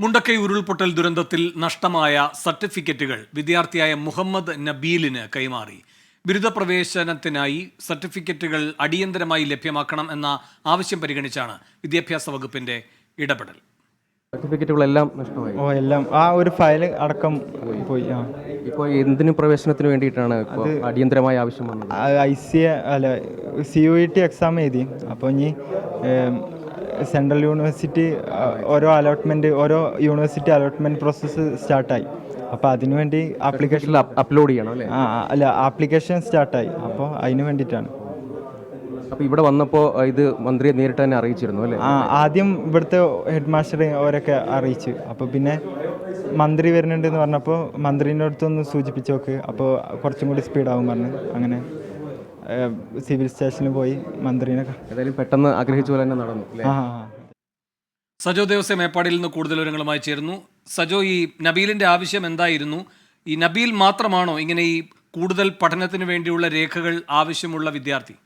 മുണ്ടക്കൈ ഉരുൾപൊട്ടൽ ദുരന്തത്തിൽ നഷ്ടമായ സർട്ടിഫിക്കറ്റുകൾ വിദ്യാർത്ഥിയായ മുഹമ്മദ് നബീലിന് കൈമാറി. ബിരുദ പ്രവേശനത്തിനായി സർട്ടിഫിക്കറ്റുകൾ അടിയന്തരമായി ലഭ്യമാക്കണം എന്ന ആവശ്യം പരിഗണിച്ചാണ് വിദ്യാഭ്യാസ വകുപ്പിന്റെ ഇടപെടൽ. സർട്ടിഫിക്കറ്റുകളെല്ലാം നഷ്ടമായി. എല്ലാം ആ ഒരു ഫയൽ അടക്കം പോയി. ഇപ്പോൾ എന്തിനു പ്രവേശനത്തിന് വേണ്ടിയിട്ടാണ് അടിയന്തരമായ ആവശ്യം വന്നത്? CUET എക്സാം എഴുതി. അപ്പോൾ ഇനി സെൻട്രൽ യൂണിവേഴ്സിറ്റി ഓരോ യൂണിവേഴ്സിറ്റി അലോട്ട്മെൻറ്റ് പ്രോസസ്സ് സ്റ്റാർട്ടായി. അപ്പോൾ അതിനുവേണ്ടി ആപ്ലിക്കേഷൻ അപ്ലോഡ് ചെയ്യണം അല്ലേ? ആപ്ലിക്കേഷൻ സ്റ്റാർട്ടായി. അപ്പോൾ അതിന് വേണ്ടിയിട്ടാണ്. അപ്പോൾ ഇവിടെ വന്നപ്പോൾ ഇത് മന്ത്രിയെ നേരിട്ട് തന്നെ അറിയിച്ചിരുന്നു അല്ലേ? ആദ്യം ഇവിടുത്തെ ഹെഡ് മാസ്റ്റർ അവരൊക്കെ അറിയിച്ചു. അപ്പോൾ പിന്നെ മന്ത്രി വരുന്നുണ്ടെന്ന് പറഞ്ഞപ്പോൾ മന്ത്രീൻ്റെ അടുത്തൊന്ന് സൂചിപ്പിച്ച് നോക്ക്, അപ്പോൾ കുറച്ചും കൂടി സ്പീഡാവും പറഞ്ഞു. അങ്ങനെ സിവിൽ സ്റ്റേഷനിൽ പോയി മന്ത്രിനെ ഏതായാലും പെട്ടെന്ന് ആഗ്രഹിച്ച പോലെ തന്നെ നടന്നു. സജോ ദേവസ്വ മേപ്പാടിയിൽ നിന്ന് കൂടുതൽ വിവരങ്ങളുമായി ചേരുന്നു. സജോ, ഈ നബീലിന്റെ ആവശ്യം എന്തായിരുന്നു? ഈ നബീൽ മാത്രമാണോ ഇങ്ങനെ ഈ കൂടുതൽ പഠനത്തിന് വേണ്ടിയുള്ള രേഖകൾ ആവശ്യമുള്ള വിദ്യാർത്ഥി?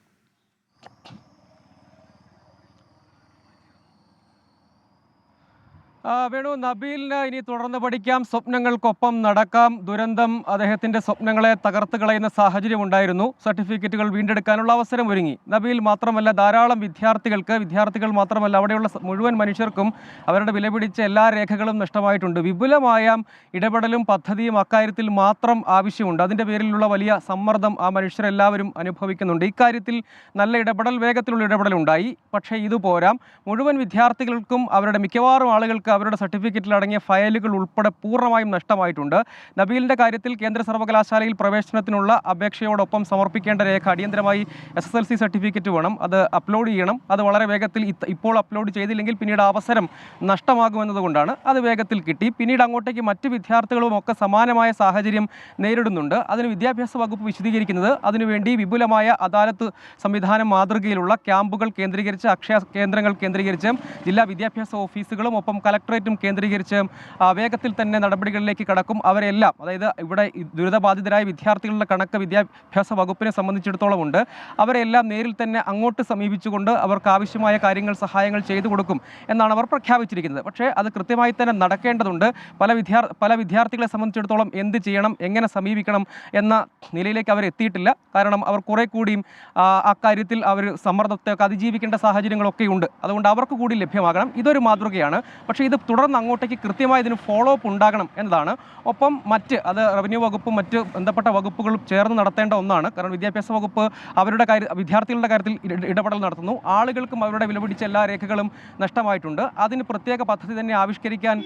വേണു, നബീലിന് ഇനി തുടർന്ന് പഠിക്കാം, സ്വപ്നങ്ങൾക്കൊപ്പം നടക്കാം. ദുരന്തം അദ്ദേഹത്തിൻ്റെ സ്വപ്നങ്ങളെ തകർത്ത് കളയുന്ന സാഹചര്യം ഉണ്ടായിരുന്നു. സർട്ടിഫിക്കറ്റുകൾ വീണ്ടെടുക്കാനുള്ള അവസരം ഒരുങ്ങി. നബീൽ മാത്രമല്ല, ധാരാളം വിദ്യാർത്ഥികൾ മാത്രമല്ല, അവിടെയുള്ള മുഴുവൻ മനുഷ്യർക്കും അവരുടെ വിലപിടിച്ച എല്ലാ രേഖകളും നഷ്ടമായിട്ടുണ്ട്. വിപുലമായ ഇടപെടലും പദ്ധതിയും അക്കാര്യത്തിൽ മാത്രം ആവശ്യമുണ്ട്. അതിൻ്റെ പേരിലുള്ള വലിയ സമ്മർദ്ദം ആ മനുഷ്യരെല്ലാവരും അനുഭവിക്കുന്നുണ്ട്. ഇക്കാര്യത്തിൽ നല്ല വേഗത്തിലുള്ള ഇടപെടലുണ്ടായി. പക്ഷേ ഇതുപോരാ. മുഴുവൻ വിദ്യാർത്ഥികൾക്കും അവരുടെ മിക്കവാറും ആളുകൾക്ക് അവരുടെ സർട്ടിഫിക്കറ്റിൽ അടങ്ങിയ ഫയലുകൾ ഉൾപ്പെടെ പൂർണ്ണമായും നഷ്ടമായിട്ടുണ്ട്. നബീലിൻ്റെ കാര്യത്തിൽ കേന്ദ്ര സർവകലാശാലയിൽ പ്രവേശനത്തിനുള്ള അപേക്ഷയോടൊപ്പം സമർപ്പിക്കേണ്ട രേഖ അടിയന്തരമായി SSLC സർട്ടിഫിക്കറ്റ് വേണം. അത് അപ്ലോഡ് ചെയ്യണം. അത് വളരെ വേഗത്തിൽ ഇപ്പോൾ അപ്ലോഡ് ചെയ്തില്ലെങ്കിൽ പിന്നീട് അവസരം നഷ്ടമാകുമെന്നതുകൊണ്ടാണ് അത് വേഗത്തിൽ കിട്ടി. പിന്നീട് അങ്ങോട്ടേക്ക് മറ്റ് വിദ്യാർത്ഥികളും ഒക്കെ സമാനമായ സാഹചര്യം നേരിടുന്നുണ്ട്. അതിന് വിദ്യാഭ്യാസ വകുപ്പ് വിശദീകരിക്കുന്നത് അതിനുവേണ്ടി വിപുലമായ അദാലത്ത് സംവിധാനം മാതൃകയിലുള്ള ക്യാമ്പുകൾ കേന്ദ്രീകരിച്ച്, അക്ഷയ കേന്ദ്രങ്ങൾ കേന്ദ്രീകരിച്ച്, ജില്ലാ വിദ്യാഭ്യാസ ഓഫീസുകളും ഒപ്പം കലക്ടറേറ്റും കേന്ദ്രീകരിച്ച് വേഗത്തിൽ തന്നെ നടപടികളിലേക്ക് കടക്കും. അവരെല്ലാം, അതായത് ഇവിടെ ദുരിതബാധിതരായ വിദ്യാർത്ഥികളുടെ കണക്ക് വിദ്യാഭ്യാസ വകുപ്പിനെ സംബന്ധിച്ചിടത്തോളം ഉണ്ട്. അവരെല്ലാം നേരിൽ തന്നെ അങ്ങോട്ട് സമീപിച്ചുകൊണ്ട് അവർക്ക് ആവശ്യമായ സഹായങ്ങൾ ചെയ്തു കൊടുക്കും എന്നാണ് അവർ പ്രഖ്യാപിച്ചിരിക്കുന്നത്. പക്ഷേ അത് കൃത്യമായി തന്നെ നടക്കേണ്ടതുണ്ട്. പല വിദ്യാർത്ഥികളെ സംബന്ധിച്ചിടത്തോളം എന്ത് ചെയ്യണം, എങ്ങനെ സമീപിക്കണം എന്ന നിലയിലേക്ക് അവർ എത്തിയിട്ടില്ല. കാരണം അവർ കുറെ കൂടിയും അക്കാര്യത്തിൽ അവർ സമ്മർദ്ദത്തെയൊക്കെ അതിജീവിക്കേണ്ട സാഹചര്യങ്ങളൊക്കെ ഉണ്ട്. അതുകൊണ്ട് അവർക്ക് കൂടി ലഭ്യമാകണം. ഇതൊരു മാതൃകയാണ്. പക്ഷേ ഇത് തുടർന്ന് അങ്ങോട്ടേക്ക് കൃത്യമായി ഇതിന് ഫോളോ അപ്പ് ഉണ്ടാകണം എന്നതാണ്. ഒപ്പം അത് റവന്യൂ വകുപ്പും മറ്റ് ബന്ധപ്പെട്ട വകുപ്പുകളും ചേർന്ന് നടത്തേണ്ട ഒന്നാണ്. കാരണം വിദ്യാഭ്യാസ വകുപ്പ് വിദ്യാർത്ഥികളുടെ കാര്യത്തിൽ ഇടപെടൽ നടത്തുന്നു. ആളുകൾക്കും അവരുടെ വിലപിടിച്ച എല്ലാ രേഖകളും നഷ്ടമായിട്ടുണ്ട്. അതിന് പ്രത്യേക പദ്ധതി തന്നെ ആവിഷ്കരിക്കാൻ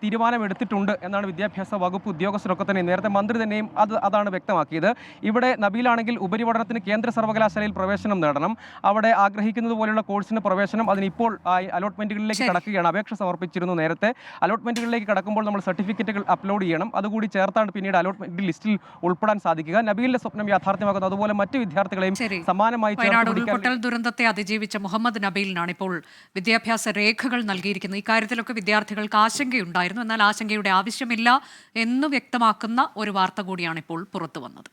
തീരുമാനമെടുത്തിട്ടുണ്ട് എന്നാണ് വിദ്യാഭ്യാസ വകുപ്പ് ഉദ്യോഗസ്ഥരൊക്കെ തന്നെ, നേരത്തെ മന്ത്രി തന്നെയും അതാണ് വ്യക്തമാക്കിയത്. ഇവിടെ നബീലാണെങ്കിൽ ഉപരിപഠനത്തിന് കേന്ദ്ര സർവകലാശാലയിൽ പ്രവേശനം നേടണം. അവിടെ ആഗ്രഹിക്കുന്നത് പോലെയുള്ള കോഴ്സിന് പ്രവേശനം, അതിനിപ്പോൾ അലോട്ട്മെന്റുകളിലേക്ക് കടക്കുകയാണ്. അപേക്ഷ സമർപ്പിച്ചിരുന്നു നേരത്തെ. അലോട്ട്മെന്റുകളിലേക്ക് കടക്കുമ്പോൾ നമ്മൾ സർട്ടിഫിക്കറ്റുകൾ അപ്ലോഡ് ചെയ്യണം. അതുകൂടി ചേർത്താണ് പിന്നീട് അലോട്ട്മെന്റ് ലിസ്റ്റിൽ ഉൾപ്പെടാൻ സാധിക്കുക. നബീലിന്റെ സ്വപ്നം യാഥാർത്ഥ്യമാകുന്നത് അതുപോലെ മറ്റ് വിദ്യാർത്ഥികളെയും സമാനമായി ഉരുൾപൊട്ടൽ ദുരന്തത്തെ അതിജീവിച്ച മുഹമ്മദ് നബീലിനാണ് ഇപ്പോൾ വിദ്യാഭ്യാസ രേഖകൾ നൽകിയിരിക്കുന്നത്. ഇക്കാര്യത്തിലൊക്കെ വിദ്യാർത്ഥികൾക്ക് ആശങ്കയുണ്ടായിരുന്നു. എന്നാൽ ആശങ്കയുടെ ആവശ്യമില്ല എന്ന് വ്യക്തമാക്കുന്ന ഒരു വാർത്ത കൂടിയാണ് ഇപ്പോൾ പുറത്തു വന്നത്.